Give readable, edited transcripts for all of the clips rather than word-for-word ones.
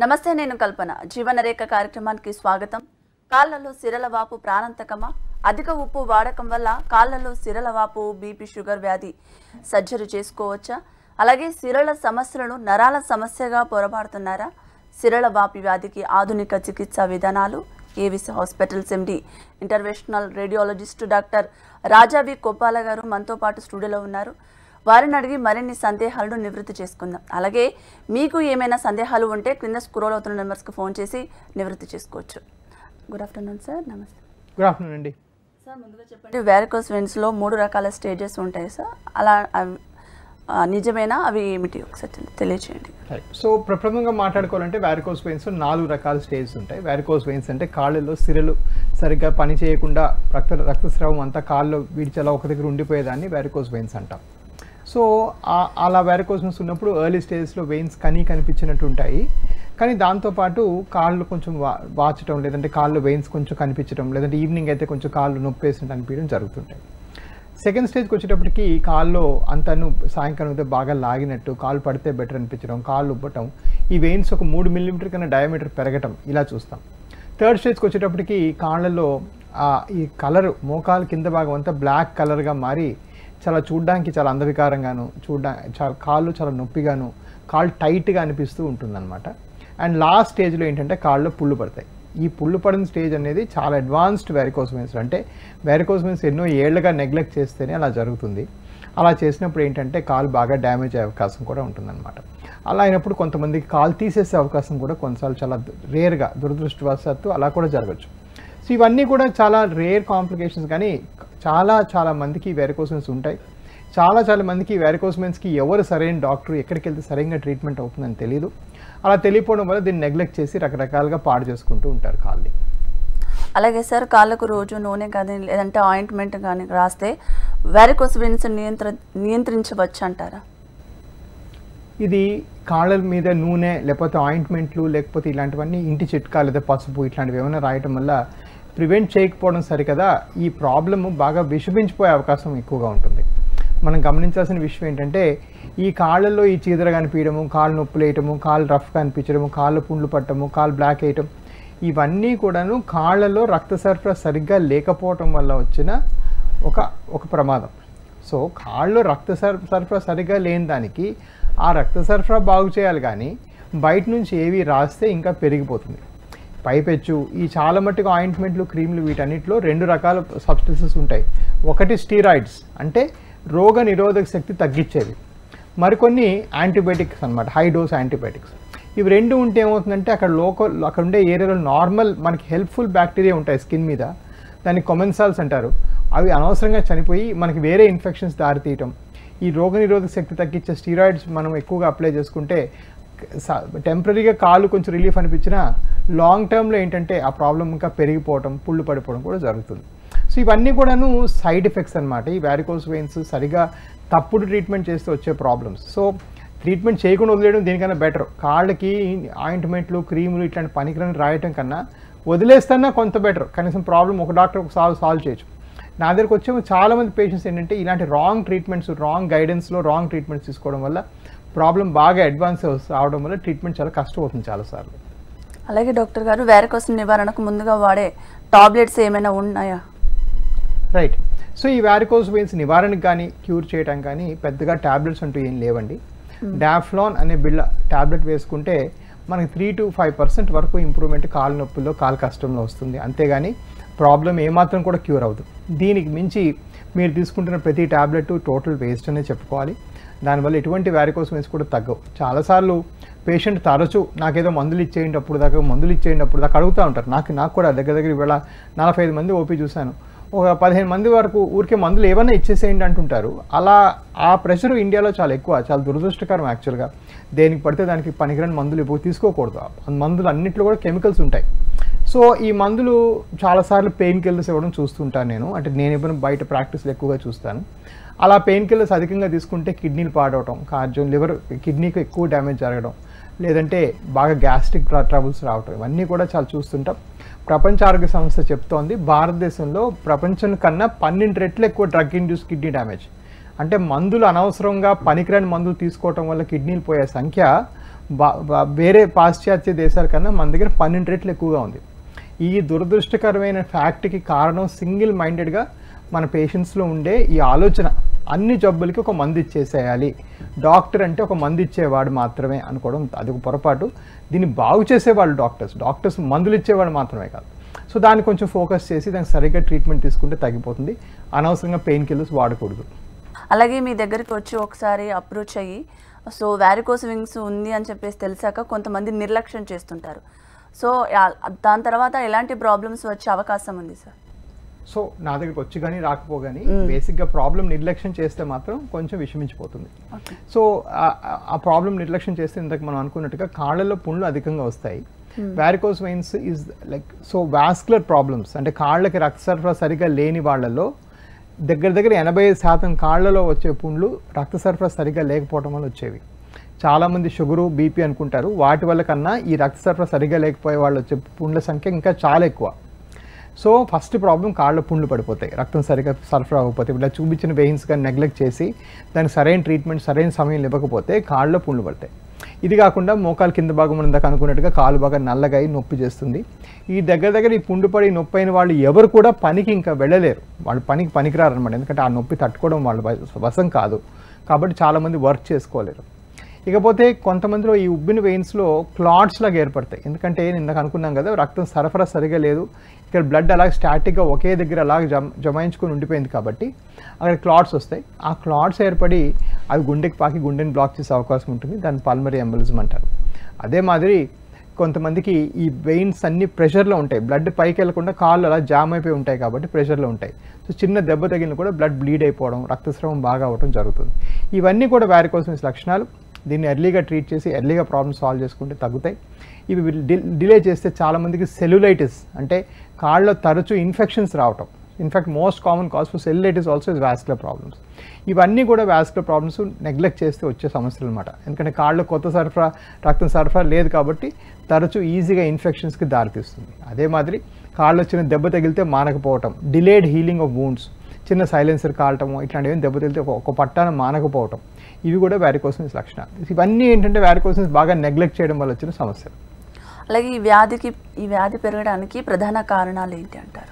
నమస్తే, నేను కల్పన. జీవనరేఖ కార్యక్రమానికి స్వాగతం. కాళ్లలో సిరల వాపు ప్రాణాంతకమా? అధిక ఉప్పు వాడకం వల్ల కాళ్లలో సిరల వాపు, బీపీ, షుగర్ వ్యాధి సర్జరీ చేసుకోవచ్చా? అలాగే సిరల సమస్యలను నరాల సమస్యగా పొరపాడుతున్నారా? సిరల వాపు వ్యాధికి ఆధునిక చికిత్సా విధానాలు. Avis hospitals MD interventional radiologist doctor Rajavi Kopala గారు మనతో పాటు స్టూడియోలో ఉన్నారు. వారిని అడిగి మరిన్ని సందేహాలను నివృత్తి చేసుకుందాం. అలాగే మీకు ఏమైనా సందేహాలు ఉంటే క్రింద స్క్రోల్ అవుతున్న నెంబర్స్కి ఫోన్ చేసి నివృత్తి చేసుకోవచ్చు. Good afternoon sir. నమస్తే. గుడ్ ఆఫ్టర్నూన్ అండి. సార్, ముందుగా చెప్పండి, వారికోస్ వెయిన్స్లో 3 రకాల స్టేజెస్ ఉంటాయి సార్. అలా నిజమేనా? అవి ఏమిటి ఒకసారి తెలియచేయండి. సో ప్రప్రథమంగా మాట్లాడుకోవాలంటే వారికోస్ వెయిన్స్ 4 రకాల స్టేజెస్ ఉంటాయి. వారికోస్ వెయిన్స్ అంటే కాళ్ళలో సిరలు సరిగ్గా పని చేయకుండా రక్తస్రావం అంతా కాళ్ళలో విడిచేలా ఒక దగ్గర ఉండిపోయేదాన్ని వారికోస్ వెయిన్స్ అంటాం. సో అలా వారికోస్ వెయిన్స్ ఉన్నప్పుడు ఎర్లీ స్టేజెస్లో వెయిన్స్ కనిపించినట్టు ఉంటాయి. కానీ దాంతోపాటు కాళ్ళు కొంచెం వాచటం, లేదంటే కాళ్ళు వెయిన్స్ కొంచెం కనిపించడం, లేదంటే ఈవినింగ్ అయితే కొంచెం కాళ్ళు నొప్పి వేసినట్టు అనిపించడం జరుగుతుంటాయి. సెకండ్ స్టేజ్కి వచ్చేటప్పటికి కాళ్ళు అంతను సాయంకాలం అయితే బాగా లాగినట్టు, కాళ్ళు పడితే బెటర్ అనిపించడం, కాళ్ళు ఉబ్బటం, ఈ వెయిన్స్ ఒక 3 మిల్లీమీటర్ కన్నా డయామీటర్ పెరగటం ఇలా చూస్తాం. థర్డ్ స్టేజ్కి వచ్చేటప్పటికి కాళ్ళల్లో ఈ కలర్ మోకాలు కింద భాగం అంతా బ్లాక్ కలర్గా మారి చాలా చూడడానికి చాలా అందవికారంగాను, కాళ్ళు చాలా నొప్పిగాను, కాళ్ళు టైట్గా అనిపిస్తూ ఉంటుందన్నమాట. అండ్ లాస్ట్ స్టేజ్లో ఏంటంటే కాళ్ళు పుళ్ళు పడతాయి. ఈ పుళ్ళు పడిన స్టేజ్ అనేది చాలా అడ్వాన్స్డ్ వారికోస్ వెయిన్స్. అంటే వారికోస్ వెయిన్స్ ఎన్నో ఏళ్లుగా నెగ్లెక్ట్ చేస్తేనే అలా జరుగుతుంది. అలా చేసినప్పుడు ఏంటంటే కాలు బాగా డ్యామేజ్ అయ్యే అవకాశం కూడా ఉంటుందన్నమాట. అలా అయినప్పుడు కొంతమందికి కాలు తీసేసే అవకాశం కూడా కొన్నిసార్లు చాలా రేర్గా, దురదృష్టవశాత్తు అలా కూడా జరగచ్చు. సో ఇవన్నీ కూడా చాలా రేర్ కాంప్లికేషన్స్. కానీ చాలా మందికి వారికోస్ వెయిన్స్ ఉంటాయి. చాలా మందికి వారికోస్ వెయిన్స్కి ఎవరు సరైన డాక్టర్, ఎక్కడికి వెళ్తే సరైన ట్రీట్మెంట్ అవుతుందని తెలియదు. అలా తెలియకపోవడం వల్ల దీన్ని నెగ్లెక్ట్ చేసి రకరకాలుగా పాడు చేసుకుంటూ ఉంటారు కాళ్ళని. అలాగే సార్, కాళ్ళకు రోజు నూనె కానీ లేదంటే ఆయింట్మెంట్ కానీ రాస్తే వారికోస్ వెయిన్స్ నియంత్రించవచ్చు అంటారా? ఇది కాళ్ళ మీద నూనె, లేకపోతే ఆయింట్మెంట్లు, లేకపోతే ఇలాంటివన్నీ ఇంటి చిట్కా లేదా పసుపు ఇట్లాంటివి ఏమైనా రాయటం వల్ల ప్రివెంట్ చేయకపోవడం సరికదా ఈ ప్రాబ్లము బాగా విషమించిపోయే అవకాశం ఎక్కువగా ఉంటుంది. మనం గమనించాల్సిన విషయం ఏంటంటే ఈ కాళ్ళల్లో ఈ చీదర కనిపించడము, కాళ్ళు నొప్పులు వేయటము, కాళ్ళు రఫ్గా అనిపించడము, కాళ్ళు పుండ్లు పట్టడము, కాళ్ళు బ్లాక్ వేయటం, ఇవన్నీ కూడాను కాళ్ళలో రక్త సరఫరా సరిగ్గా లేకపోవటం వల్ల వచ్చిన ఒక ప్రమాదం. సో కాళ్ళు రక్త సరఫరా సరిగ్గా లేని దానికి ఆ రక్త సరఫరా బాగు చేయాలి. కానీ బయట నుంచి ఏవి రాస్తే ఇంకా పెరిగిపోతుంది. పైపెచ్చు ఈ చాలా మట్టుకు ఆయింట్మెంట్లు, క్రీమ్లు, వీటన్నిటిలో 2 రకాల సబ్స్టెన్సెస్ ఉంటాయి. ఒకటి స్టీరాయిడ్స్, అంటే రోగ నిరోధక శక్తి తగ్గించేవి. మరికొన్ని యాంటీబయాటిక్స్ అన్నమాట, హై డోస్ యాంటీబయాటిక్స్. ఇవి 2 ఉంటే ఏమవుతుందంటే అక్కడ ఉండే ఏరియాలో నార్మల్ మనకి హెల్ప్ఫుల్ బ్యాక్టీరియా ఉంటాయి స్కిన్ మీద, దాన్ని కొమెన్సాల్స్ అంటారు. అవి అనవసరంగా చనిపోయి మనకి వేరే ఇన్ఫెక్షన్స్ దారితీయటం. ఈ రోగ నిరోధక శక్తి తగ్గించే స్టీరాయిడ్స్ మనం ఎక్కువగా అప్లై చేసుకుంటే టెంపరీగా కాళ్ళు కొంచెం రిలీఫ్ అనిపించినా లాంగ్ టర్మ్లో ఏంటంటే ఆ ప్రాబ్లం ఇంకా పెరిగిపోవడం, పుళ్ళు పడిపోవడం కూడా జరుగుతుంది. సో ఇవన్నీ కూడాను సైడ్ ఎఫెక్ట్స్ అనమాట. ఈ వారికోస్ వెయిన్స్ సరిగా తప్పుడు ట్రీట్మెంట్ చేస్తే వచ్చే ప్రాబ్లమ్స్. సో ట్రీట్మెంట్ చేయకుండా వదిలేయడం దీనికన్నా బెటర్. కాళ్ళకి ఆయింట్మెంట్లు, క్రీములు ఇట్లాంటి పనికిరని రాయటం కన్నా వదిలేస్తున్నా కొంత బెటర్. కనీసం ప్రాబ్లం ఒక డాక్టర్ సాల్వ్ చేయొచ్చు. నా దగ్గరకు వచ్చే చాలామంది పేషెంట్స్ ఏంటంటే ఇలాంటి రాంగ్ ట్రీట్మెంట్స్, రాంగ్ గైడెన్స్లో రాంగ్ ట్రీట్మెంట్స్ తీసుకోవడం వల్ల ప్రాబ్లం బాగా అడ్వాన్స్ అవడం వల్ల ట్రీట్మెంట్ చాలా కష్టం అవుతుంది చాలాసార్లు. అలాగే డాక్టర్ గారు, వారికోస్ నివారణకు ముందుగా వాడే టాబ్లెట్స్ ఏమైనా ఉన్నాయా? రైట్. సో ఈ వారికోస్ వెయిన్స్ నివారణకు కానీ క్యూర్ చేయడం కానీ పెద్దగా ట్యాబ్లెట్స్ అంటూ ఏం లేవండి. డాఫ్లాన్ అనే ట్యాబ్లెట్ వేసుకుంటే మనకి 3 to 5% వరకు ఇంప్రూవ్మెంట్ కాళ్ళ నొప్పుల్లో, కాళ్ళ కష్టంలో వస్తుంది. అంతేగాని ప్రాబ్లం ఏమాత్రం కూడా క్యూర్ అవుతుంది. దీనికి మించి మీరు తీసుకుంటున్న ప్రతి ట్యాబ్లెట్ టోటల్ వేస్ట్ అనే చెప్పుకోవాలి. దానివల్ల ఎటువంటి వారికోస్ వెయిన్స్ కూడా తగ్గవు. చాలాసార్లు పేషెంట్ తరచూ నాకేదో మందులు ఇచ్చేయండి అప్పుడు దాకా అడుగుతూ ఉంటారు. నాకు కూడా దగ్గర ఇవాళ 45 మంది ఓపీ చూశాను. ఒక 15 మంది వరకు ఊరికే మందులు ఏమైనా ఇచ్చేసేయండి అంటుంటారు. అలా ఆ ప్రెషర్ ఇండియాలో చాలా ఎక్కువ, చాలా దురదృష్టకరం యాక్చువల్గా. దేనికి పడితే దానికి పనికిరాని మందులు తీసుకోకూడదు. మందులు అన్నింటిలో కూడా కెమికల్స్ ఉంటాయి. సో ఈ మందులు చాలాసార్లు పెయిన్ కిల్లర్స్ ఇవ్వడం చూస్తుంటాను నేను. అంటే నేను ఇవ్వడం బయట ప్రాక్టీస్లు ఎక్కువగా చూస్తాను. అలా పెయిన్ కిల్లర్స్ అధికంగా తీసుకుంటే కిడ్నీలు పాడవటం, కార్డియో, లివర్, కిడ్నీకి ఎక్కువ డ్యామేజ్ జరగడం, లేదంటే బాగా గ్యాస్ట్రిక్ ట్రబుల్స్ రావటం, ఇవన్నీ కూడా చాలా చూస్తుంటాం. ప్రపంచ ఆరోగ్య సంస్థ చెప్తోంది భారతదేశంలో ప్రపంచం కన్నా 12 రెట్లు ఎక్కువ డ్రగ్ ఇండ్యూస్ కిడ్నీ డ్యామేజ్. అంటే మందులు అనవసరంగా పనికిరాని మందులు తీసుకోవటం వల్ల కిడ్నీలు పోయే సంఖ్య వేరే పాశ్చాత్య దేశాల కన్నా మన దగ్గర 12 రెట్లు ఎక్కువగా ఉంది. ఈ దురదృష్టకరమైన ఫ్యాక్ట్కి కారణం సింగిల్ మైండెడ్గా మన పేషెంట్స్లో ఉండే ఈ ఆలోచన, అన్ని జబ్బులకి ఒక మందు ఇచ్చేసేయాలి, డాక్టర్ అంటే ఒక మందు ఇచ్చేవాడు మాత్రమే అనుకోవడం అది ఒక పొరపాటు. దీన్ని బాగు చేసేవాళ్ళు డాక్టర్స్ మందులు ఇచ్చేవాడు మాత్రమే కాదు. సో దాన్ని కొంచెం ఫోకస్ చేసి దానికి సరిగ్గా ట్రీట్మెంట్ తీసుకుంటే తగ్గిపోతుంది. అనవసరంగా పెయిన్ కిల్లర్స్ వాడకూడదు. అలాగే మీ దగ్గరికి వచ్చి ఒకసారి అప్రోచ్ అయ్యి సో వారికోస్ వింగ్స్ ఉంది అని చెప్పేసి తెలిసాక కొంతమంది నిర్లక్ష్యం చేస్తుంటారు. సో దాని తర్వాత ఎలాంటి ప్రాబ్లమ్స్ వచ్చే అవకాశం ఉంది సార్? సో నా దగ్గరికి వచ్చి కానీ రాకపోగాని బేసిక్గా ప్రాబ్లం నిర్లక్ష్యం చేస్తే మాత్రం కొంచెం విషమించిపోతుంది. సో ఆ ప్రాబ్లం నిర్లక్ష్యం చేస్తే ఇంతకు మనం అనుకున్నట్టుగా కాళ్ళలో పుండ్లు అధికంగా వస్తాయి. Varicose veins is like so vascular problems, అంటే కాళ్ళకి రక్త సరఫరా సరిగ్గా లేని వాళ్ళలో దగ్గర 85% కాళ్ళలో వచ్చే పుండ్లు రక్త సరఫరా సరిగ్గా లేకపోవడం వల్ల వచ్చేవి. చాలామంది షుగరు బీపీ అనుకుంటారు, వాటి వల్ల కన్నా ఈ రక్త సరఫరా సరిగ్గా లేకపోయే వాళ్ళు వచ్చే పుండ్ల సంఖ్య ఇంకా చాలా ఎక్కువ. సో ఫస్ట్ ప్రాబ్లం కాళ్ళ పుండ్లు పడిపోతాయి, రక్తం సరిగ్గా సరఫరా అవ్వకపోతే. ఇలా చూపించిన వెయిన్స్ కానీ నెగ్లెక్ట్ చేసి దానికి సరైన ట్రీట్మెంట్ సరైన సమయం ఇవ్వకపోతే కాళ్ళ పుండ్లు పడతాయి. ఇది కాకుండా మోకాలు కింద భాగం మనం ఇందాక అనుకున్నట్టుగా కాలు బాగా నల్లగా నొప్పి చేస్తుంది. ఈ దగ్గర ఈ పుండు పడి నొప్పి అయిన వాళ్ళు ఎవరు కూడా పనికి ఇంకా వెళ్ళలేరు, వాళ్ళు పనికిరారు అనమాట. ఎందుకంటే ఆ నొప్పి తట్టుకోవడం వాళ్ళ వశం కాదు, కాబట్టి చాలామంది వర్క్ చేసుకోలేరు. ఇకపోతే కొంతమందిలో ఈ ఉబ్బిన వెయిన్స్లో క్లాట్స్ లాగా ఏర్పడతాయి. ఎందుకంటే నేను ఇందాక అనుకున్నాం కదా, రక్తం సరఫరా సరిగా లేదు, ఇక్కడ బ్లడ్ అలాగే స్టాటిక్గా ఒకే దగ్గర అలాగే జమాయించుకొని ఉండిపోయింది కాబట్టి అక్కడ క్లాట్స్ వస్తాయి. ఆ క్లాట్స్ ఏర్పడి అవి గుండెకి పాకి గుండెని బ్లాక్ చేసే అవకాశం ఉంటుంది. దాన్ని పల్మరీ ఎంబలిజం అంటారు. అదే మాదిరి కొంతమందికి ఈ వెయిన్స్ అన్ని ప్రెషర్లో ఉంటాయి, బ్లడ్ పైకి వెళ్లకుండా కాళ్ళు అలా జామ్ అయిపోయి ఉంటాయి కాబట్టి ప్రెషర్లో ఉంటాయి. సో చిన్న దెబ్బ తగిలిన కూడా బ్లడ్ బ్లీడ్ అయిపోవడం, రక్తస్రావం బాగా అవ్వడం జరుగుతుంది. ఇవన్నీ కూడా వారికోస్ వెయిన్స్ లక్షణాలు. దీన్ని ఎర్లీగా ట్రీట్ చేసి ఎర్లీగా ప్రాబ్లమ్ సాల్వ్ చేసుకుంటే తగ్గుతాయి. ఇవి డిలే చేస్తే చాలామందికి సెల్యులైటిస్ అంటే కాళ్ళలో తరచూ ఇన్ఫెక్షన్స్ రావటం. In fact most common cause for cellulitis also is vascular problems. ఇవన్నీ కూడా వాస్కులర్ ప్రాబ్లమ్స్ నెగ్లెక్ట్ చేస్తే వచ్చే సమస్యలు అనమాట. ఎందుకంటే కాళ్ళలో రక్తం సరఫరా లేదు కాబట్టి తరచూ ఈజీగా ఇన్ఫెక్షన్స్కి దారితీస్తుంది. అదే మాదిరి కాళ్ళు వచ్చిన దెబ్బ తగిలితే మానకపోవటం, డిలేడ్ హీలింగ్ ఆఫ్ వూండ్స్, చిన్న సైలెన్సర్ కాలటము ఇట్లాంటివి దెబ్బ తగిలితే ఒక పట్టాన మానకపోవటం, ఇవి కూడా వారికోస్ వెయిన్స్ లక్షణాలు. ఇవన్నీ ఏంటంటే వారికోస్ వెయిన్స్ బాగా నెగ్లెక్ట్ చేయడం వల్ల వచ్చిన సమస్యలు. అలాగే ఈ వ్యాధి పెరగడానికి ప్రధాన కారణాలు ఏంటి అంటారు?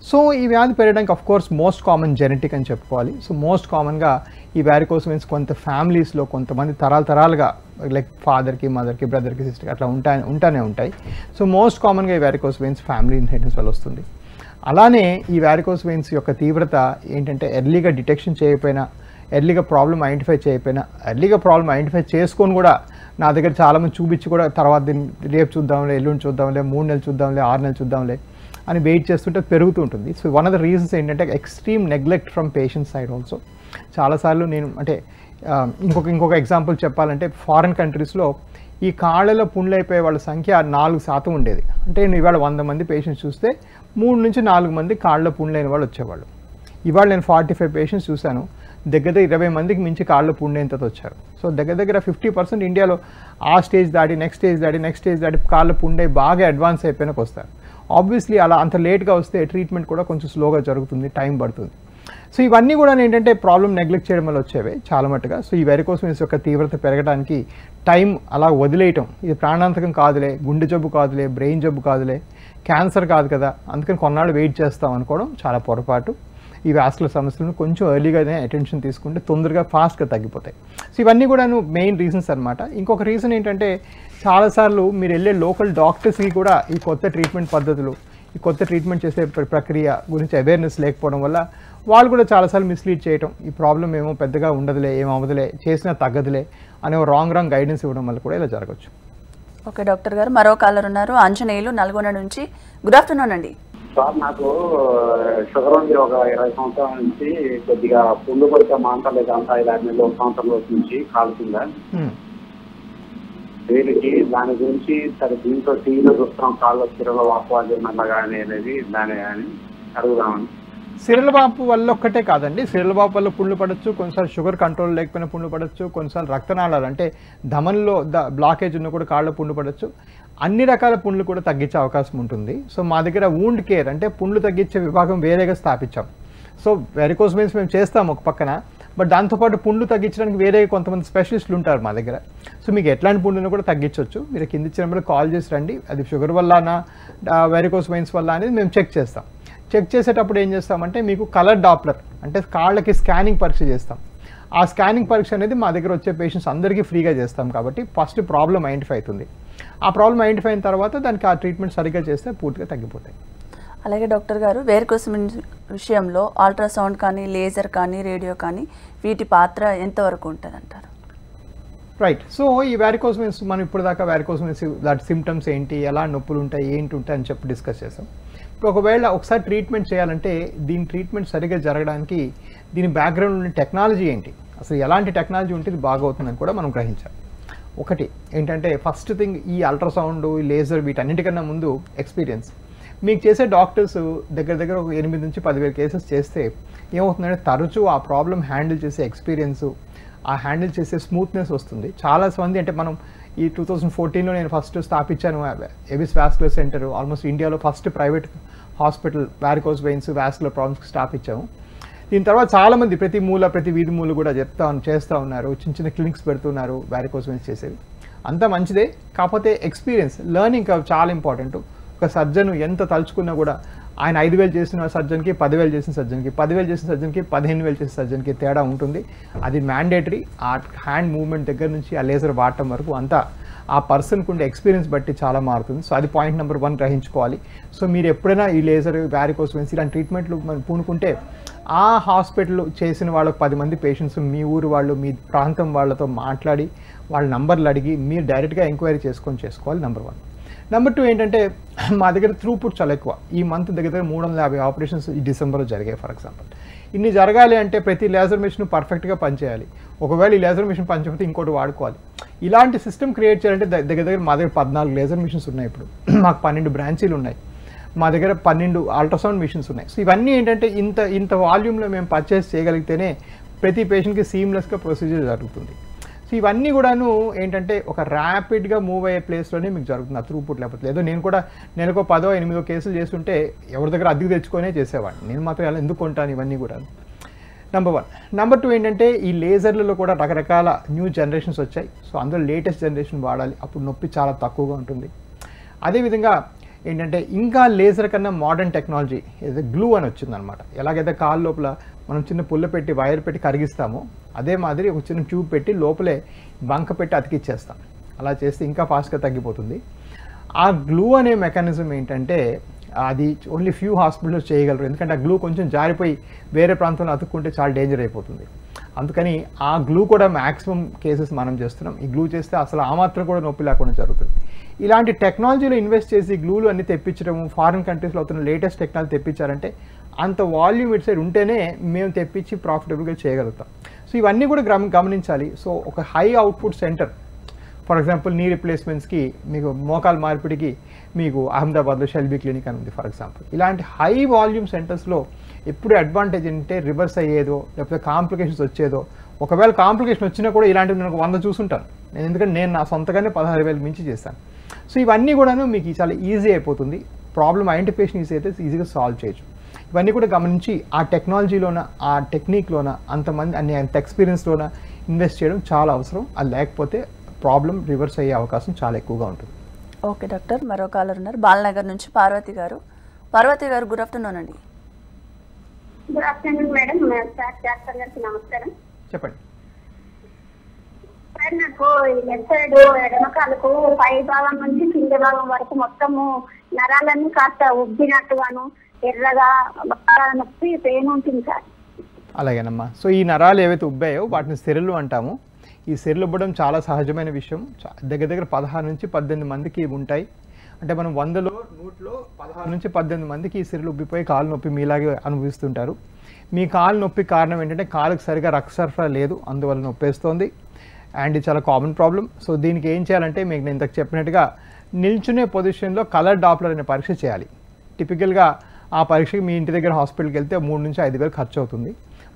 సో ఈ వ్యాధి పెరగడానికి of course most common genetic అని చెప్పుకోవాలి. సో మోస్ట్ కామన్గా ఈ వారికోస్ వెయిన్స్ కొంత ఫ్యామిలీస్లో కొంతమంది తరాలుగా లైక్ ఫాదర్కి, మదర్కి, బ్రదర్కి, సిస్టర్కి అట్లా ఉంటానే ఉంటాయి. సో మోస్ట్ కామన్గా ఈ వారికోస్ వెయిన్స్ ఫ్యామిలీ ఇన్హెరిటెన్స్ వల్ల వస్తుంది. అలానే ఈ వారికోస్ వెయిన్స్ యొక్క తీవ్రత ఏంటంటే ఎర్లీగా డిటెక్షన్ చేయకపోయినా, ఎర్లీగా ప్రాబ్లం ఐడెంటిఫై చేయకపోయినా, ఎర్లీగా ప్రాబ్లం ఐడెంటిఫై చేసుకొని కూడా నా దగ్గర చాలామంది చూపించి కూడా తర్వాత రేపు చూద్దాంలే, ఎల్లుండి చూద్దాంలే, 3 నెలలు చూద్దాంలే, 6 నెలలు చూద్దాంలే అని వెయిట్ చేస్తుంటే పెరుగుతూ ఉంటుంది. So one of the reasons ఏంటంటే extreme neglect from patient side also. చాలాసార్లు నేను అంటే ఇంకొక ఎగ్జాంపుల్ చెప్పాలంటే ఫారిన్ కంట్రీస్లో ఈ కాళ్ళలో పుండ్లు అయిపోయే వాళ్ళ సంఖ్య 4% ఉండేది. అంటే నేను ఇవాళ 100 మంది పేషెంట్స్ చూస్తే 3 నుంచి 4 మంది కాళ్ళలో పుండ్లు అయిన వాళ్ళు వచ్చేవాళ్ళు. ఇవాళ నేను 45 పేషెంట్స్ చూశాను, దగ్గర 20 మందికి మించి కాళ్ళలో పుండ్లు అయినంత వచ్చారు. సో దగ్గర 50% ఇండియాలో ఆ స్టేజ్ దాటి నెక్స్ట్ స్టేజ్ దాటి కాళ్ళ పుండై బాగా అడ్వాన్స్ అయిపోయినాక వస్తారు. ఆబ్వియస్లీ అలా అంత లేట్గా వస్తే ట్రీట్మెంట్ కూడా కొంచెం స్లోగా జరుగుతుంది, టైం పడుతుంది. సో ఇవన్నీ కూడా ఏంటంటే ప్రాబ్లం నెగ్లెక్ట్ చేయడం వల్ల వచ్చేవి చాలా మట్టుగా. సో ఈ వారికోస్ వెయిన్స్ యొక్క తీవ్రత పెరగడానికి టైం అలా వదిలేయటం, ఇది ప్రాణాంతకం కాదులే, గుండె జబ్బు కాదులే, బ్రెయిన్ జబ్బు కాదులే, క్యాన్సర్ కాదు కదా, అందుకని కొన్నాళ్ళు వెయిట్ చేస్తాం అనుకోవడం చాలా పొరపాటు. ఈ వాస్కులర్ సమస్యలను కొంచెం ఎర్లీగానే అటెన్షన్ తీసుకుంటే తొందరగా ఫాస్ట్గా తగ్గిపోతాయి. సో ఇవన్నీ కూడా మెయిన్ రీజన్స్ అనమాట. ఇంకొక రీజన్ ఏంటంటే చాలాసార్లు మీరు వెళ్ళే లోకల్ డాక్టర్స్కి కూడా ఈ కొత్త ట్రీట్మెంట్ పద్ధతులు, ఈ కొత్త ట్రీట్మెంట్ చేసే ప్రక్రియ గురించి అవేర్నెస్ లేకపోవడం వల్ల వాళ్ళు కూడా చాలాసార్లు మిస్లీడ్ చేయటం, ఈ ప్రాబ్లం ఏమో పెద్దగా ఉండదులే, ఏమవ్వదులే, చేసినా తగ్గదులే అనే రాంగ్ గైడెన్స్ ఇవ్వడం వల్ల కూడా ఇలా జరగచ్చు. ఓకే డాక్టర్ గారు, మరో కాలర్ ఉన్నారు, ఆంజనేయులు నల్గొండ నుంచి. గుడ్ ఆఫ్టర్నూన్ అండి. సార్, నాకు షుగర్ ఉంది. ఒక 20 సంవత్సరాల నుంచి కొద్దిగా పుండు పడితే మాంటలేదు, అంతా 5-6 నెలలు, 1 సంవత్సరం నుంచి కాలుతుందా వీరికి, దాని గురించి సరే దీంతో టీవీలో చూస్తాం, కాళ్ళు సిరల వాపు నల్లగా అనేది దాని అని అడుగుదామని. సిరల వాపు వల్ల ఒక్కటే కాదండి, సిరల వాపు వల్ల పుండ్లు పడవచ్చు, కొన్నిసార్లు షుగర్ కంట్రోల్ లేకపోయినా పుండ్లు పడవచ్చు, కొన్నిసార్లు రక్తనాళాలు అంటే ధమన్లో బ్లాకేజ్ ఉన్న కూడా కాళ్ళ పుండ్లు పడవచ్చు. అన్ని రకాల పుండ్లు కూడా తగ్గించే అవకాశం ఉంటుంది. సో మా దగ్గర వూండ్ కేర్ అంటే పుండ్లు తగ్గించే విభాగం వేరేగా స్థాపించాం. సో వారికోస్ వెయిన్స్ మేము చేస్తాం ఒక పక్కన, బట్ దాంతోపాటు పుండ్లు తగ్గించడానికి వేరే కొంతమంది స్పెషలిస్టులు ఉంటారు మా దగ్గర. సో మీకు ఎట్లాంటి పుండును కూడా తగ్గించవచ్చు. మీరు కింద ఇచ్చిన నెంబర్కి కాల్ చేసి రండి. అది షుగర్ వల్లనా వెరికోస్ వెయిన్స్ వల్ల అనేది మేము చెక్ చేస్తాం. చెక్ చేసేటప్పుడు ఏం చేస్తామంటే మీకు కలర్ డాప్లర్ అంటే కాళ్ళకి స్కానింగ్ పరీక్ష చేస్తాం. ఆ స్కానింగ్ పరీక్ష అనేది మా దగ్గర వచ్చే పేషెంట్స్ అందరికీ ఫ్రీగా చేస్తాం కాబట్టి ఫస్ట్ ప్రాబ్లం ఐడెంటిఫై అవుతుంది. ఆ ప్రాబ్లం ఐడెంటిఫై అయిన తర్వాత దానికి ఆ ట్రీట్మెంట్ సరిగ్గా చేస్తే పూర్తిగా తగ్గిపోతాయి. అలాగే డాక్టర్ గారు వేరికోస్ విషయంలో అల్ట్రాసౌండ్ కానీ లేజర్ కానీ రేడియో కానీ వీటి పాత్ర ఎంతవరకు ఉంటుంది అంటారు? రైట్. సో ఈ వ్యారికోస్ వెయిన్స్ మనం ఇప్పుడు దాకా వ్యారికోస్ వెయిన్స్ దాటి సిమ్టమ్స్ ఏంటి, ఎలా నొప్పులు ఉంటాయి, ఏంటి ఉంటాయి అని చెప్పి డిస్కస్ చేసాం. ఇప్పుడు ఒకవేళ ఒకసారి ట్రీట్మెంట్ చేయాలంటే దీని ట్రీట్మెంట్ సరిగ్గా జరగడానికి దీని బ్యాక్గ్రౌండ్ ఉన్న టెక్నాలజీ ఏంటి, అసలు ఎలాంటి టెక్నాలజీ ఉంటే ఇది బాగా అవుతుందని కూడా మనం గ్రహించాలి. ఒకటి ఏంటంటే ఫస్ట్ థింగ్ ఈ అల్ట్రాసౌండ్, ఈ లేజర్ వీటన్నిటికన్నా ముందు ఎక్స్పీరియన్స్. మీకు చేసే డాక్టర్స్ దగ్గర దగ్గర ఒక 8 నుంచి 10,000 కేసెస్ చేస్తే ఏమవుతుందంటే తరచూ ఆ ప్రాబ్లం హ్యాండిల్ చేసే ఎక్స్పీరియన్సు, ఆ హ్యాండిల్ చేసే స్మూత్నెస్ వస్తుంది. చాలా మంది అంటే మనం ఈ 2014లో నేను ఫస్ట్ స్థాపించాను ఎబిస్ వాస్కులర్ సెంటర్. ఆల్మోస్ట్ ఇండియాలో first private hospital varicose veins vascular ప్రాబ్లమ్స్కి స్థాపించాము. దీని తర్వాత చాలామంది ప్రతి వీధి మూల కూడా చేస్తూ ఉన్నారు, చిన్న చిన్న క్లినిక్స్ పెడుతున్నారు వ్యారికోస్ వెయిన్స్ చేసేవి. అంతా మంచిదే, కాకపోతే ఎక్స్పీరియన్స్ లెర్నింగ్ చాలా ఇంపార్టెంట్. ఒక సర్జన్ ఎంత తలుచుకున్నా కూడా ఆయన 5,000 చేసిన సర్జన్కి 10,000 చేసిన సర్జన్కి 10,000 చేసిన సర్జన్కి 15,000 చేసిన సర్జన్కి తేడా ఉంటుంది. అది మ్యాండేటరీ. ఆ హ్యాండ్ మూవ్మెంట్ దగ్గర నుంచి ఆ లేజర్ వాడటం వరకు అంతా ఆ పర్సన్కి ఉండే ఎక్స్పీరియన్స్ బట్టి చాలా మారుతుంది. సో అది పాయింట్ నెంబర్ 1 గ్రహించుకోవాలి. సో మీరు ఎప్పుడైనా ఈ లేజర్, వ్యారికోస్ వెయిన్స్ ఇలాంటి ట్రీట్మెంట్లు మనం పూనుకుంటే ఆ హాస్పిటల్ చేసిన వాళ్ళకి 10 మంది పేషెంట్స్ మీ ఊరు వాళ్ళు, మీ ప్రాంతం వాళ్ళతో మాట్లాడి వాళ్ళ నంబర్లు అడిగి మీరు డైరెక్ట్గా ఎంక్వైరీ చేసుకోవాలి. నెంబర్ 1. నెంబర్ 2 ఏంటంటే మా దగ్గర త్రూపుట్ చాలా ఎక్కువ. ఈ మంత్ దగ్గర 350 ఆపరేషన్స్ ఈ డిసెంబర్లో జరిగాయి ఫర్ ఎగ్జాంపుల్. ఇన్ని జరగాలి అంటే ప్రతి లేజర్ మిషన్ పర్ఫెక్ట్గా పనిచేయాలి. ఒకవేళ ఈ లేజర్ మిషన్ పనిచేయకపోతే ఇంకోటి వాడుకోవాలి. ఇలాంటి సిస్టమ్ క్రియేట్ చేయాలంటే దగ్గర మా దగ్గర 14 లేజర్ మిషన్స్ ఉన్నాయి. ఇప్పుడు మాకు 12 బ్రాంచీలు ఉన్నాయి. మా దగ్గర 12 అల్ట్రాసౌండ్ మిషన్స్ ఉన్నాయి. సో ఇవన్నీ ఏంటంటే ఇంత వాల్యూమ్లో మేము పర్చేస్ చేయగలిగితేనే ప్రతి పేషెంట్కి సీమ్లెస్గా ప్రొసీజర్ జరుగుతుంది. సో ఇవన్నీ కూడాను ఏంటంటే ఒక ర్యాపిడ్గా మూవ్ అయ్యే ప్లేస్లోనే మీకు జరుగుతుంది. ఆ త్రూపుట్ లేకపోతే లేదో నేను కూడా నెలకు 10-8 కేసులు చేస్తుంటే ఎవరి దగ్గర అద్దెకు తెచ్చుకొనే చేసేవాడిని. నేను మాత్రం ఎలా ఎందుకు కొంటాను ఇవన్నీ కూడా. నెంబర్ 1. నెంబర్ 2 ఏంటంటే ఈ లేజర్లలో కూడా రకరకాల న్యూ జనరేషన్స్ వచ్చాయి. సో అందులో లేటెస్ట్ జనరేషన్ వాడాలి, అప్పుడు నొప్పి చాలా తక్కువగా ఉంటుంది. అదేవిధంగా ఏంటంటే ఇంకా లేజర్ కన్నా మోడర్న్ టెక్నాలజీ ఏదో గ్లూ అని వచ్చిందనమాట. ఎలాగైతే కాళ్ళ లోపల మనం చిన్న పుల్ల పెట్టి వైర్ పెట్టి కరిగిస్తామో అదే మాదిరి ఒక చిన్న ట్యూబ్ పెట్టి లోపలే బంక పెట్టి అతికిచ్చేస్తాం. అలా చేస్తే ఇంకా ఫాస్ట్గా తగ్గిపోతుంది. ఆ గ్లూ అనే మెకానిజం ఏంటంటే అది ఓన్లీ ఫ్యూ హాస్పిటల్స్ చేయగలరు. ఎందుకంటే ఆ గ్లూ కొంచెం జారిపోయి వేరే ప్రాంతంలో అతుక్కుంటే చాలా డేంజర్ అయిపోతుంది. అందుకని ఆ గ్లూ కూడా మ్యాక్సిమం కేసెస్ మనం చేస్తున్నాం. ఈ గ్లూ చేస్తే అసలు ఆ మాత్రం కూడా నొప్పి లేకుండా జరుగుతుంది. ఇలాంటి టెక్నాలజీలో ఇన్వెస్ట్ చేసి గ్లూలు అన్ని తెప్పించడము, ఫారిన్ కంట్రీస్లో అవుతున్న లేటెస్ట్ టెక్నాలజీ తెప్పించారంటే అంత వాల్యూమ్ ఇటు సైడ్ ఉంటేనే మేము తెప్పించి ప్రాఫిటబుల్గా చేయగలుగుతాం. సో ఇవన్నీ కూడా గమనించాలి. సో ఒక high output centre for example నీ రిప్లేస్మెంట్స్కి మీకు మోకాలు మార్పిడికి మీకు అహ్మదాబాద్లో షెల్బీ క్లినిక్ అని ఉంది ఫర్ ఎగ్జాంపుల్. ఇలాంటి హై వాల్యూమ్ సెంటర్స్లో ఎప్పుడు అడ్వాంటేజ్ అంటే రివర్స్ అయ్యేదో లేకపోతే కాంప్లికేషన్స్ వచ్చేదో, ఒకవేళ కాంప్లికేషన్ వచ్చినా కూడా ఇలాంటివి నేను 100 చూసుంటాను. ఎందుకంటే నేను నా సొంతగానే 16,000 మించి చేశాను. సో ఇవన్నీ కూడాను మీకు చాలా ఈజీ అయిపోతుంది. ప్రాబ్లమ్ ఐడెంటిఫికేషన్ ఈజీ అయితే ఈజీగా సాల్వ్ చేయొచ్చు. ఇవన్నీ కూడా గమనించి ఆ టెక్నాలజీలోన, ఆ టెక్నిక్లోన అంత ఎక్స్పీరియన్స్లోన ఇన్వెస్ట్ చేయడం చాలా అవసరం. అది లేకపోతే ప్రాబ్లం రివర్స్ అయ్యే అవకాశం చాలా ఎక్కువగా ఉంటుంది. ఓకే డాక్టర్, మరో కాలర్ ఉన్నారు బాలనగర్ నుంచి పార్వతి గారు. పార్వతి గారు గుడ్ ఆఫ్టర్నూన్ అండి. Good afternoon madam. డాక్టర్ గారికి నమస్కారం. చెప్పండి సార్, నాకు లెఫ్ట్ సైడ్ ఎడమకాలకు పై భాగం నుంచి కింద భాగం వరకు మొత్తము నరాలన్నీ కాస్త ఉబ్బినట్టుగాను ఎర్రగా బాగా నొప్పి పెయిన్ ఉంటుంది సార్. అలాగేనమ్మా. సో ఈ నరాలు ఏవైతే ఉబ్బాయో వాటిని సిరలు అంటాము. ఈ సిరలు ఇవ్వడం చాలా సహజమైన విషయం. దగ్గర 16 నుంచి 18 మందికి ఉంటాయి. అంటే మనం 100లో 100లో 16 నుంచి 18 మందికి ఈ సిరలు ఉబ్బిపోయి కాలు నొప్పి మీలాగే అనుభవిస్తుంటారు. మీ కాలు నొప్పి కారణం ఏంటంటే కాలుకి సరిగా రక్త సరఫరా లేదు, అందువల్ల నొప్పేస్తోంది. అండ్ ఇది చాలా కామన్ ప్రాబ్లం. సో దీనికి ఏం చేయాలంటే మీకు నేను ఇంతకు చెప్పినట్టుగా నిల్చునే పొజిషన్లో కలర్ డాప్లర్ అనే పరీక్ష చేయాలి. టిపికల్గా ఆ పరీక్షకి మీ ఇంటి దగ్గర హాస్పిటల్కి వెళ్తే 3 నుంచి 5,000 ఖర్చు అవుతుంది.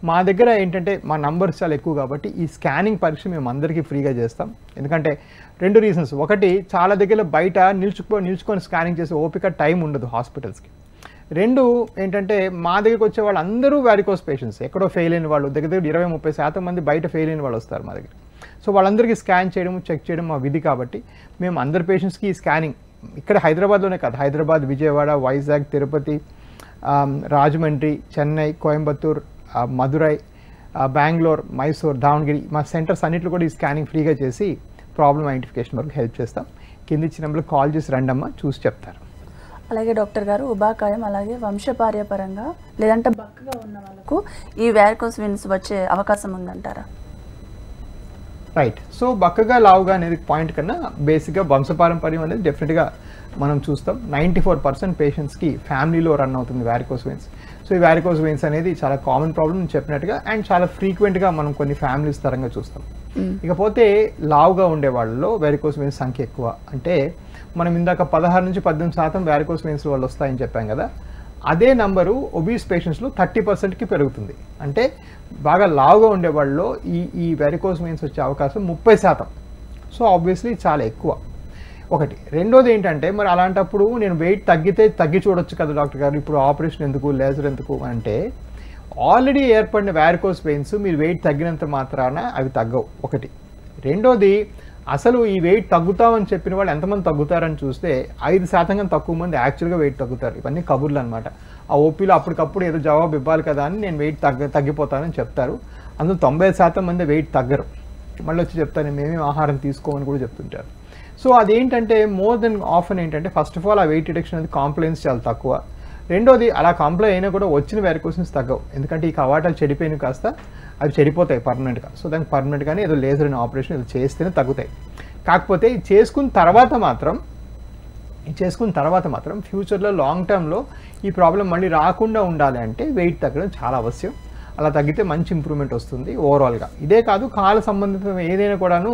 మా దగ్గర ఏంటంటే మా నంబర్స్ చాలా ఎక్కువ కాబట్టి ఈ స్కానింగ్ పరీక్ష మేము అందరికీ ఫ్రీగా చేస్తాం. ఎందుకంటే 2 రీజన్స్. ఒకటి, చాలా దగ్గర బయట నిల్చుకొని స్కానింగ్ చేసే ఓపిక టైం ఉండదు హాస్పిటల్స్కి. రెండు ఏంటంటే మా దగ్గరికి వచ్చే వాళ్ళు అందరూ వారికోస్ పేషెంట్స్, ఎక్కడో ఫెయిల్ అయిన వాళ్ళు దగ్గర 20-30% మంది బయట ఫెయిల్ అయిన వాళ్ళు వస్తారు మా దగ్గర. సో వాళ్ళందరికీ స్కాన్ చేయడం చెక్ చేయడం మా విధి కాబట్టి మేము అందరి పేషెంట్స్కి స్కానింగ్ ఇక్కడ హైదరాబాద్లోనే కాదు, హైదరాబాద్, విజయవాడ, వైజాగ్, తిరుపతి, రాజమండ్రి, చెన్నై, కోయంబత్తూర్, మదురై, బెంగళూరు, మైసూర్, దావణగిరి మా సెంటర్స్ అన్నింటిలో కూడా ఈ స్కానింగ్ ఫ్రీగా చేసి ప్రాబ్లమ్ ఐడెంటిఫికేషన్ వరకు హెల్ప్ చేస్తాం. కింద ఇచ్చిన నెంబర్కి కాల్ చేసి రండమ్మా, చూసి చెప్తారు. అలాగే డాక్టర్ గారు ఉబాకాయం అలాగే వంశపార్యపరంగా లేదంటే బక్కగా ఉన్న వాళ్ళకు ఈ వారికోస్ వెయిన్స్ వచ్చే అవకాశం ఉందంటారా? రైట్. సో బక్కగా లావుగా అనేది పాయింట్ కన్నా బేసిక్గా వంశపారంపర్యం అనేది డెఫినెట్గా మనం చూస్తాం. 94% పేషెంట్స్కి ఫ్యామిలీలో రన్ అవుతుంది వారికోస్ వెయిన్స్. సో ఈ వారికోస్ వెయిన్స్ అనేది చాలా కామన్ ప్రాబ్లమ్ చెప్పినట్టుగా అండ్ చాలా ఫ్రీక్వెంట్గా మనం కొన్ని ఫ్యామిలీస్ తరంగా చూస్తాం. ఇకపోతే లావుగా ఉండే వాళ్ళలో వారికోస్ వెయిన్స్ సంఖ్య ఎక్కువ. అంటే మనం ఇందాక 16-18% వారికోస్ వెయిన్స్ వాళ్ళు వస్తాయని చెప్పాం కదా, అదే నంబరు ఒబీస్ పేషెంట్స్లో 30%కి పెరుగుతుంది. అంటే బాగా లావుగా ఉండే వాళ్ళలో ఈ వారికోస్ వెయిన్స్ వచ్చే అవకాశం 30%. సో ఆబ్వియస్లీ చాలా ఎక్కువ. ఒకటి. రెండోది ఏంటంటే మరి అలాంటప్పుడు నేను వెయిట్ తగ్గి చూడొచ్చు కదా డాక్టర్ గారు, ఇప్పుడు ఆపరేషన్ ఎందుకు, లేజర్ ఎందుకు అంటే ఆల్రెడీ ఏర్పడిన వారికోస్ వెయిన్స్ మీరు వెయిట్ తగ్గినంత మాత్రాన అవి తగ్గవు. ఒకటి. రెండోది అసలు ఈ వెయిట్ తగ్గుతామని చెప్పిన వాళ్ళు ఎంతమంది తగ్గుతారని చూస్తే 5% తక్కువ మంది యాక్చువల్గా వెయిట్ తగ్గుతారు. ఇవన్నీ కబుర్లు అనమాట. ఆ ఓపీలో అప్పటికప్పుడు ఏదో జవాబు ఇవ్వాలి కదా అని నేను వెయిట్ తగ్గిపోతానని చెప్తారు. అందులో 90% మంది వెయిట్ తగ్గరు. మళ్ళీ వచ్చి చెప్తాను మేమేం ఆహారం తీసుకోమని కూడా చెప్తుంటారు. సో అదేంటంటే మోర్ దెన్ ఆఫన్ ఏంటంటే ఫస్ట్ ఆఫ్ ఆల్ ఆ వెయిట్ రిడక్షన్ అనేది కాంప్లైన్స్ చాలా తక్కువ. రెండోది అలా కాంప్లైన్ అయినా కూడా వచ్చిన వారికోసెన్స్ తగ్గవు. ఎందుకంటే ఈ కవాటాలు చెడిపోయినవి కాస్త అవి చెడిపోతాయి పర్మనెంట్గా. సో దానికి పర్మనెంట్గానే ఏదో లేజర్ అనే ఆపరేషన్ ఇది చేస్తేనే తగ్గుతాయి. కాకపోతే ఇది చేసుకున్న తర్వాత మాత్రం ఫ్యూచర్లో లాంగ్ టర్మ్లో ఈ ప్రాబ్లం మళ్ళీ రాకుండా ఉండాలి అంటే వెయిట్ తగ్గడం చాలా అవశ్యం. అలా తగ్గితే మంచి ఇంప్రూవ్మెంట్ వస్తుంది ఓవరాల్గా. ఇదే కాదు కాల సంబంధిత ఏదైనా కూడాను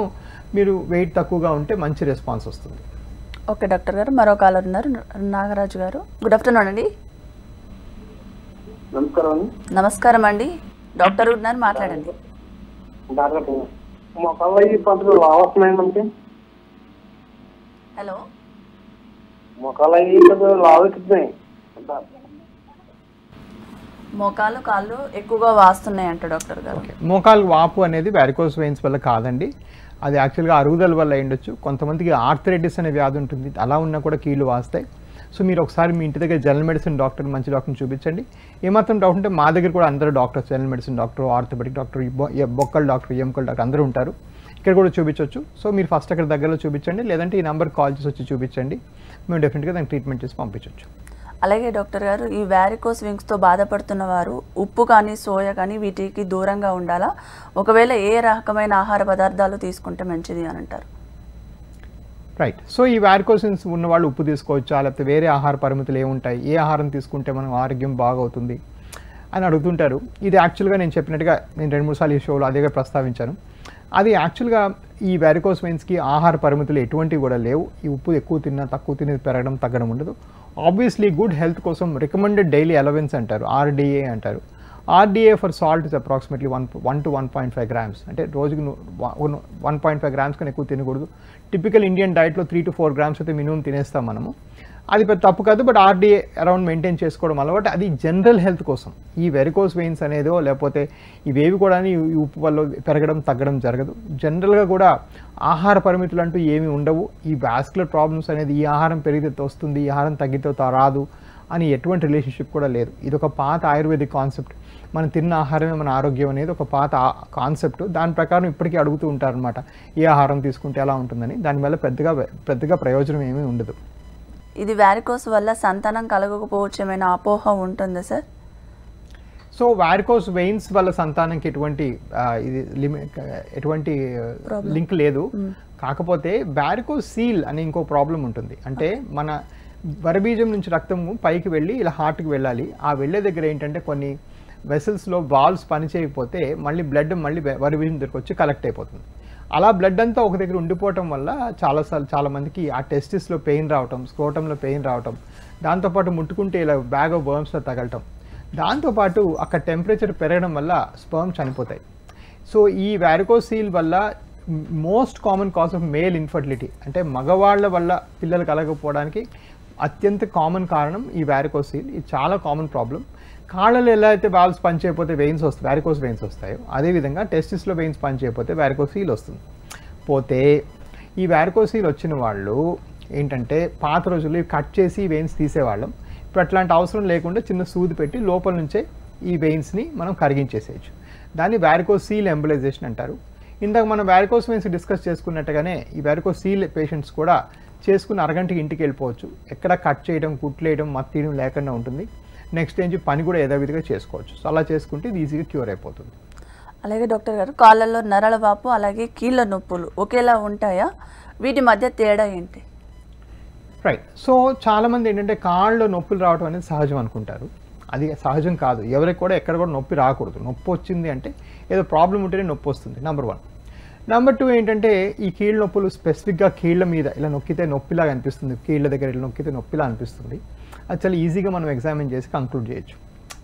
మీరు వెయిట్ తక్కువగా ఉంటే మంచి రెస్పాన్స్ వస్తుంది. ఓకే డాక్టర్ గారు, మరో కాలర్ ఉన్నారు, నాగరాజు గారు. గుడ్ ఆఫ్టర్నూన్ అండి. నమస్కారం అండి, డాక్టర్ ఉన్నారు, మాట్లాడండి. హలో. మోకాలు కాళ్ళు ఎక్కువగా వాస్తున్నాయి అంట డాక్టర్ గారు. మోకాలు వాపు అనేది వారికోస్ వెయిన్స్ వల్ల కాదండి, అది యాక్చువల్గా అరుగుదల వల్ల అయ్యుండొచ్చు. కొంతమందికి ఆర్థరైటిస్ అనే వ్యాధి ఉంటుంది, అలా ఉన్నా కూడా కీళ్ళు వాస్తాయి. సో మీరు ఒకసారి మీ ఇంటి దగ్గర జనరల్ మెడిసిన్ డాక్టర్, మంచి డాక్టర్ని చూపించండి. ఏమాత్రం డౌట్ ఉంటే మా దగ్గర కూడా అందరూ doctors, general medicine doctor, orthopaedic doctor, బొక్కల డాక్టర్, ఎముకల డాక్టర్ అందరూ ఉంటారు. ఇక్కడ కూడా చూపించవచ్చు. సో మీరు ఫస్ట్ అక్కడ దగ్గరలో చూపించండి, లేదంటే ఈ నెంబర్ కాల్ చేసి వచ్చి చూపించండి. మేము డెఫినెట్గా దానికి ట్రీట్మెంట్ చేసి పంపించవచ్చు. అలాగే డాక్టర్ గారు, ఈ వారికోస్ వెయిన్స్తో బాధపడుతున్న వారు ఉప్పు కానీ సోయా కానీ వీటికి దూరంగా ఉండాలా? ఒకవేళ ఏ రకమైన ఆహార పదార్థాలు తీసుకుంటే మంచిది అని అంటారు? రైట్. సో ఈ వారికోస్ వెయిన్స్ ఉన్న వాళ్ళు ఉప్పు తీసుకోవచ్చా, లేకపోతే వేరే ఆహార పరిమితులు ఏముంటాయి, ఏ ఆహారం తీసుకుంటే మనం ఆరోగ్యం బాగవుతుంది అని అడుగుతుంటారు. ఇది యాక్చువల్గా నేను చెప్పినట్టుగా నేను 2-3 సార్లు ఈ షోలో అదేగా ప్రస్తావించాను. అది యాక్చువల్గా ఈ వారికోస్ వెయిన్స్కి ఆహార పరిమితులు ఎటువంటివి కూడా లేవు. ఈ ఉప్పు ఎక్కువ తిన్నా తక్కువ తినేది పెరగడం తగ్గడం ఉండదు. ఆబ్వియస్లీ గుడ్ హెల్త్ కోసం రికమెండెడ్ డైలీ అలవెన్స్ అంటారు, RDA అంటారు. RDA for salt is approximately 1 to 1.5 grams. అంటే రోజుకి 1.5 grams కన్నా ఎక్కువ తినకూడదు. టిపికల్ ఇండియన్ డైట్లో 3 to 4 grams అయితే మినిమం తినేస్తాం మనము. అది పెద్ద తప్పు కాదు, బట్ RDA అరౌండ్ మెయింటైన్ చేసుకోవడం అలవాటు. అది జనరల్ హెల్త్ కోసం. ఈ వెరికోస్ వెయిన్స్ అనేదో లేకపోతే ఇవేవి కూడా ఈ ఉప్పు వల్ల పెరగడం తగ్గడం జరగదు. జనరల్గా కూడా ఆహార పరిమితులు అంటూ ఏమీ ఉండవు. ఈ వాస్కులర్ ప్రాబ్లమ్స్ అనేది ఈ ఆహారం పెరిగితే వస్తుంది, ఈ ఆహారం తగ్గితే రాదు అని ఎటువంటి రిలేషన్షిప్ కూడా లేదు. ఇది ఒక పాత ఆయుర్వేదిక్ కాన్సెప్ట్. మనం తిన్న ఆహారమే మన ఆరోగ్యం అనేది ఒక పాత కాన్సెప్ట్. దాని ప్రకారం ఇప్పటికీ అడుగుతూ ఉంటారనమాట, ఏ ఆహారం తీసుకుంటే ఎలా ఉంటుందని. దానివల్ల పెద్దగా ప్రయోజనం ఏమీ ఉండదు. ఇది వారికోస్ వల్ల సంతానం కలగకపోవచ్చు ఏమైనా అపోహ ఉంటుందా సార్? సో వారికోస్ వెయిన్స్ వల్ల సంతానంకి ఎటువంటి లింక్ లేదు. కాకపోతే వారికోస్ సీల్ అనే ఇంకో ప్రాబ్లం ఉంటుంది. అంటే మన వరబీజం నుంచి రక్తము పైకి వెళ్ళి ఇలా హార్ట్కి వెళ్ళాలి. ఆ వెళ్ళే దగ్గర ఏంటంటే కొన్ని వెసల్స్లో వాల్వ్స్ పనిచేయకపోతే మళ్ళీ బ్లడ్ వరబీజం దగ్గరకు వచ్చి కలెక్ట్ అయిపోతుంది. అలా బ్లడ్ అంతా ఒక దగ్గర ఉండిపోవటం వల్ల చాలామందికి ఆ టెస్టిస్లో పెయిన్ రావటం, స్క్రోటంలో పెయిన్ రావటం, దాంతోపాటు ముట్టుకుంటే ఇలా బ్యాగ్ ఆఫ్ వర్మ్స్లో తగలటం, దాంతోపాటు అక్కడ టెంపరేచర్ పెరగడం వల్ల స్పర్మ్ చనిపోతాయి. సో ఈ వారికోసీల్ వల్ల most common cause of male infertility, అంటే మగవాళ్ళ వల్ల పిల్లలు కలగకపోవడానికి అత్యంత కామన్ కారణం ఈ వ్యారికోసీల్. ఇది చాలా కామన్ ప్రాబ్లం. కాళ్ళలో ఎలా అయితే వాల్వ్స్ పనిచేయకపోతే వెయిన్స్ వస్తాయి, వ్యారికోస్ వెయిన్స్ వస్తాయో, అదేవిధంగా టెస్టిస్లో వెయిన్స్ పనిచేయకపోతే వ్యారికోసీల్ వస్తుంది. పోతే ఈ వ్యారికోసీల్ వచ్చిన వాళ్ళు ఏంటంటే పాత రోజుల్లో కట్ చేసి వెయిన్స్ తీసేవాళ్ళం. ఇప్పుడు అట్లాంటి అవసరం లేకుండా చిన్న సూది పెట్టి లోపల నుంచే ఈ వెయిన్స్ని మనం కరిగించేసేయచ్చు. దాన్ని వ్యారికోసీల్ ఎంబలైజేషన్ అంటారు. ఇందాక మనం వ్యారికోస్ వెయిన్స్ డిస్కస్ చేసుకున్నట్టుగానే ఈ వ్యారికోసీల్ పేషెంట్స్ కూడా చేసుకుని అరగంటకి ఇంటికి వెళ్ళిపోవచ్చు. ఎక్కడ కట్ చేయడం, కుట్లేయడం, మత్తీయడం లేకుండా ఉంటుంది. నెక్స్ట్ ఏంచి పని కూడా యథావిధిగా చేసుకోవచ్చు. సో అలా చేసుకుంటే ఇది ఈజీగా క్యూర్ అయిపోతుంది. అలాగే డాక్టర్ గారు, కాళ్ళల్లో నరాల వాపు అలాగే కీళ్ళ నొప్పులు ఒకేలా ఉంటాయా? వీటి మధ్య తేడా ఏంటి? రైట్. సో చాలామంది ఏంటంటే కాళ్ళలో నొప్పులు రావడం అనేది సహజం అనుకుంటారు. అది సహజం కాదు. ఎవరికి కూడా ఎక్కడ కూడా నొప్పి రాకూడదు. నొప్పి వచ్చింది అంటే ఏదో ప్రాబ్లం ఉంటేనే నొప్పి వస్తుంది, నెంబర్ 1. నెంబర్ 2 ఏంటంటే ఈ కీళ్ళ నొప్పులు స్పెసిఫిక్గా కీళ్ళ మీద ఇలా నొక్కితే నొప్పిలాగా అనిపిస్తుంది, కీళ్ళ దగ్గర ఇలా నొక్కితే నొప్పిలా అనిపిస్తుంది. అది చాలా ఈజీగా మనం ఎగ్జామిన్ చేసి కంక్లూడ్ చేయొచ్చు.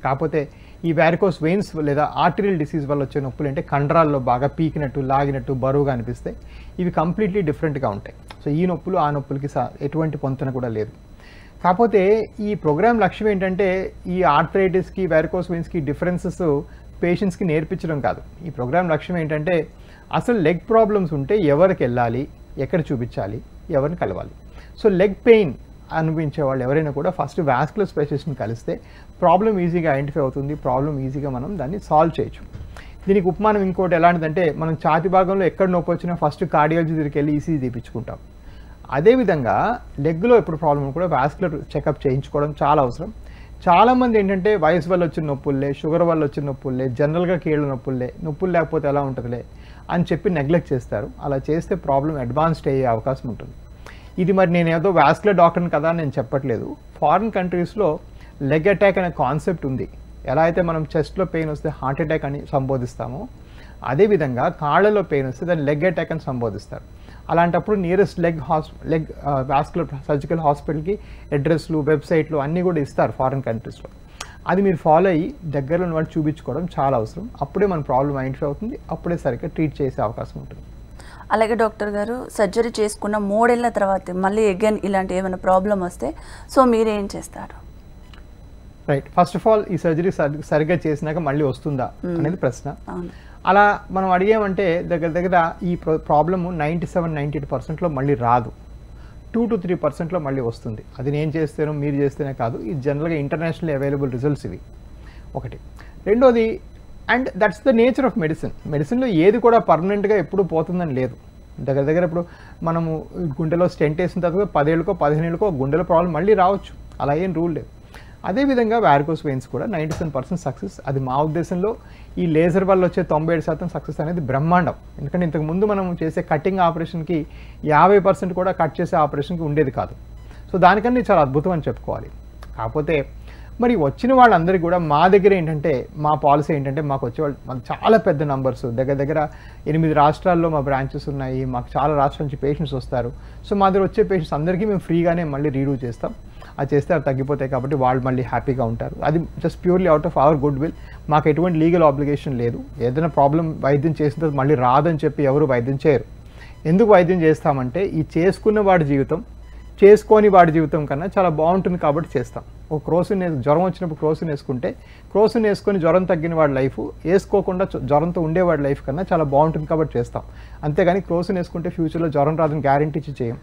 కాకపోతే ఈ వ్యారికోస్ వెయిన్స్ లేదా ఆర్టరియల్ డిసీజ్ వల్ల వచ్చే నొప్పులు అంటే కండరాల్లో బాగా పీకినట్టు, లాగినట్టు, బరువుగా అనిపిస్తాయి. ఇవి కంప్లీట్లీ డిఫరెంట్గా ఉంటాయి. సో ఈ నొప్పులు ఆ నొప్పులకి ఎటువంటి పొంతన కూడా లేదు. కాకపోతే ఈ ప్రోగ్రామ్ లక్ష్యం ఏంటంటే ఈ ఆర్థరైటిస్కి, వ్యారికోస్ వెయిన్స్కి డిఫరెన్సెస్ పేషెంట్స్కి నేర్పించడం కాదు. ఈ ప్రోగ్రామ్ లక్ష్యం ఏంటంటే అసలు లెగ్ ప్రాబ్లమ్స్ ఉంటే ఎవరికి వెళ్ళాలి, ఎక్కడ చూపించాలి, ఎవరిని కలవాలి. సో లెగ్ పెయిన్ అనిపించే వాళ్ళు ఎవరైనా కూడా ఫస్ట్ వాస్కులర్ స్పెషలిస్ట్ని కలిస్తే ప్రాబ్లం ఈజీగా ఐడెంటిఫై అవుతుంది. ప్రాబ్లం ఈజీగా మనం దాన్ని సాల్వ్ చేయొచ్చు. దీనికి ఉపమానం ఇంకోటి ఎలాంటిదంటే మనం ఛాతి భాగంలో ఎక్కడ నొప్పి వచ్చినా ఫస్ట్ కార్డియాలజీ దగ్గరికి వెళ్ళి ఈసీజీ తీపించుకుంటాం. అదేవిధంగా లెగ్లో ఎప్పుడు ప్రాబ్లం కూడా వాస్కులర్ చెకప్ చేయించుకోవడం చాలా అవసరం. చాలామంది ఏంటంటే వయసు వల్ల వచ్చిన నొప్పులే, షుగర్ వల్ల వచ్చిన నొప్పులే, జనరల్గా కీళ్ళ నొప్పులే, నొప్పులు లేకపోతే ఎలా ఉంటుందిలే అని చెప్పి నెగ్లెక్ట్ చేస్తారు. అలా చేస్తే ప్రాబ్లం అడ్వాన్స్డ్ అయ్యే అవకాశం ఉంటుంది. ఇది మరి నేను ఏదో వాస్కులర్ డాక్టర్ని కదా నేను చెప్పట్లేదు. ఫారిన్ కంట్రీస్లో లెగ్ అటాక్ అనే కాన్సెప్ట్ ఉంది. ఎలా అయితే మనం చెస్ట్లో పెయిన్ వస్తే హార్ట్ అటాక్ అని సంబోధిస్తామో, అదేవిధంగా కాళ్ళలో పెయిన్ వస్తే దాన్ని లెగ్ అటాక్ అని సంబోధిస్తారు. అలాంటప్పుడు నియరెస్ట్ లెగ్ వాస్కులర్ సర్జికల్ హాస్పిటల్కి అడ్రస్లు, వెబ్సైట్లు అన్నీ కూడా ఇస్తారు ఫారిన్ కంట్రీస్లో. అది మీరు ఫాలో అయ్యి దగ్గరలో ఉన్న వాళ్ళు చూపించుకోవడం చాలా అవసరం. అప్పుడే మన ప్రాబ్లం ఐడెంటిఫై అవుతుంది. అప్పుడే సరిగ్గా ట్రీట్ చేసే అవకాశం ఉంటుంది. అలాగే డాక్టర్ గారు, సర్జరీ చేసుకున్న 3 ఏళ్ల తర్వాత మళ్ళీ అగైన్ ఇలాంటి ఏమైనా ప్రాబ్లం వస్తే సో మీరేం చేస్తారు? రైట్. ఫస్ట్ ఆఫ్ ఆల్ ఈ సర్జరీ సరిగ్గా చేసినాక మళ్ళీ వస్తుందా అనేది ప్రశ్న. అలా మనం అడిగామంటే దగ్గర ఈ ప్రాబ్లము 97-98%లో మళ్ళీ రాదు. 2-3%లో మళ్ళీ వస్తుంది. అది నేను చేస్తేనో మీరు చేస్తేనే కాదు, ఇది జనరల్గా ఇంటర్నేషనల్ అవైలబుల్ రిజల్ట్స్ ఇవి. ఒకటి. రెండోది, and that's the nature of medicine. మెడిసిన్లో ఏది కూడా పర్మనెంట్గా ఎప్పుడు పోతుందని లేదు. దగ్గర ఇప్పుడు మనము గుండెలో స్టెంట్ వేసిన తర్వాత 10 ఏళ్ళకో 15 ఏళ్ళకో గుండెలో ప్రాబ్లం మళ్ళీ రావచ్చు. అలా ఏం రూల్ లేదు. అదేవిధంగా వ్యారికోస్ వెయిన్స్ కూడా 97% సక్సెస్. అది మా ఉద్దేశంలో ఈ లేజర్ వల్ల వచ్చే 97% సక్సెస్ అనేది బ్రహ్మాండం. ఎందుకంటే ఇంతకుముందు మనం చేసే కటింగ్ ఆపరేషన్కి 50% కూడా కట్ చేసే ఆపరేషన్కి ఉండేది కాదు. సో దానికన్నా చాలా అద్భుతం అని చెప్పుకోవాలి. కాకపోతే మరి వచ్చిన వాళ్ళందరికీ కూడా మా దగ్గర ఏంటంటే మా పాలసీ ఏంటంటే మాకు వచ్చేవాళ్ళు మాకు చాలా పెద్ద నంబర్స్, దగ్గర 8 రాష్ట్రాల్లో మా బ్రాంచెస్ ఉన్నాయి. మాకు చాలా రాష్ట్రాల నుంచి పేషెంట్స్ వస్తారు. సో మా దగ్గర వచ్చే పేషెంట్స్ అందరికీ మేము ఫ్రీగానే మళ్ళీ రీడూ చేస్తాం. అది చేస్తే అవి తగ్గిపోతాయి కాబట్టి వాళ్ళు మళ్ళీ హ్యాపీగా ఉంటారు. అది just purely out of our good will. మాకు ఎటువంటి లీగల్ ఆబ్లిగేషన్ లేదు. ఏదైనా ప్రాబ్లం వైద్యం చేసిన తర్వాత మళ్ళీ రాదని చెప్పి ఎవరు వైద్యం చేయరు. ఎందుకు వైద్యం చేస్తామంటే ఈ చేసుకున్న వాడి జీవితం చేసుకోని వాడి జీవితం కన్నా చాలా బాగుంటుంది కాబట్టి చేస్తాం. ఒక జ్వరం వచ్చినప్పుడు క్రోసిన్ వేసుకుంటే క్రోసిన్ వేసుకొని జ్వరం తగ్గిన వాడి లైఫ్ వేసుకోకుండా జ్వరంతో ఉండేవాడి లైఫ్ కన్నా చాలా బాగుంటుంది కాబట్టి చేస్తాం. అంతేగాని క్రోసిన్ వేసుకుంటే ఫ్యూచర్లో జ్వరం రాదని గ్యారంటీ ఇచ్చి చేయం.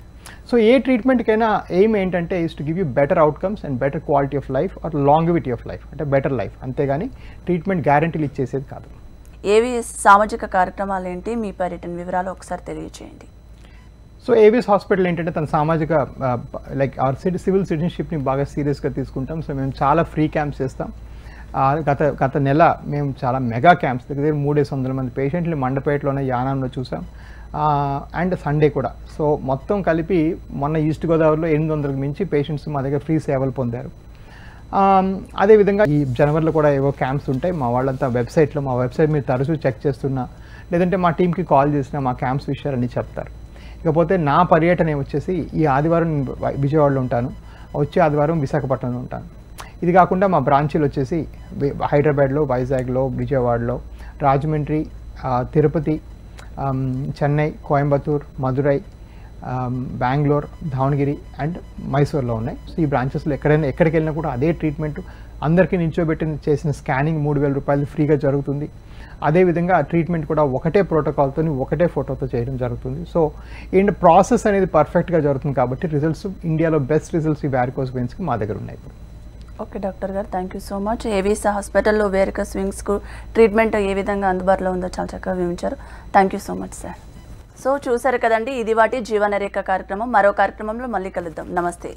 సో ఏ ట్రీట్మెంట్కైనా ఎయిమ్ ఏంటంటే is to give you better outcomes and better quality of life or longevity of life, అంటే బెటర్ లైఫ్. అంతేగాని ట్రీట్మెంట్ గ్యారంటీలు ఇచ్చేసేది కాదు. ఏవిఎస్ సామాజిక కార్యక్రమాలు ఏంటి, మీ పర్యటన వివరాలు ఒకసారి తెలియజేయండి. సో ఏవిఎస్ హాస్పిటల్ ఏంటంటే తన సామాజిక లైక్ ఆర్ సివిల్ సిటిజన్షిప్ని బాగా సీరియస్గా తీసుకుంటాం. సో మేము చాలా ఫ్రీ క్యాంప్స్ చేస్తాం. గత నెల మేము చాలా మెగా క్యాంప్స్ దగ్గర 300 మంది పేషెంట్లు మండపేటలోనే, యానాంలో చూసాం. అండ్ సండే కూడా. సో మొత్తం కలిపి మొన్న ఈస్ట్ గోదావరిలో 800కి మించి పేషెంట్స్ మా దగ్గర ఫ్రీ సేవలు పొందారు. అదేవిధంగా ఈ జనవరిలో కూడా ఏవో క్యాంప్స్ ఉంటాయి. మా వాళ్ళంతా మా వెబ్సైట్ మీరు తరచూ చెక్ చేస్తున్నా, లేదంటే మా టీంకి కాల్ చేసినా మా క్యాంప్స్ విషయాలన్నీ చెప్తారు. ఇకపోతే నా పర్యటన వచ్చేసి ఈ ఆదివారం విజయవాడలో ఉంటాను, వచ్చే ఆదివారం విశాఖపట్నంలో ఉంటాను. ఇది కాకుండా మా బ్రాంచీలు వచ్చేసి హైదరాబాద్లో, వైజాగ్లో, విజయవాడలో, రాజమండ్రి, తిరుపతి, చెన్నై, కోయంబత్తూర్, మదురై, బెంగళూరు, దావణగిరి అండ్ మైసూర్లో ఉన్నాయి. సో ఈ బ్రాంచెస్లో ఎక్కడికి వెళ్ళినా కూడా అదే ట్రీట్మెంట్, అందరికీ నిల్చోబెట్టిన చేసిన స్కానింగ్ 3,000 రూపాయలు ఫ్రీగా జరుగుతుంది. అదేవిధంగా ఆ ట్రీట్మెంట్ కూడా ఒకటే ప్రోటోకాల్తో ఒకటే ఫోటోతో చేయడం జరుగుతుంది. సో ఏంటి ప్రాసెస్ అనేది పర్ఫెక్ట్గా జరుగుతుంది కాబట్టి రిజల్ట్స్ ఇండియాలో బెస్ట్ రిజల్ట్స్ ఈ వారికోస్ వెయిన్స్కి మా దగ్గర ఉన్నాయి. ఓకే డాక్టర్ గారు, థ్యాంక్ యూ సో మచ్. ఏవీసా హాస్పిటల్లో వేరికస్ వెయిన్స్కు ట్రీట్మెంట్ ఏ విధంగా అందుబాటులో ఉందో చాలా చక్కగా వివరించారు. Thank you so much sir. So చూసారు కదండి, ఇది వాటి జీవనరేఖ కార్యక్రమం. మరో కార్యక్రమంలో మళ్ళీ కలుద్దాం. నమస్తే.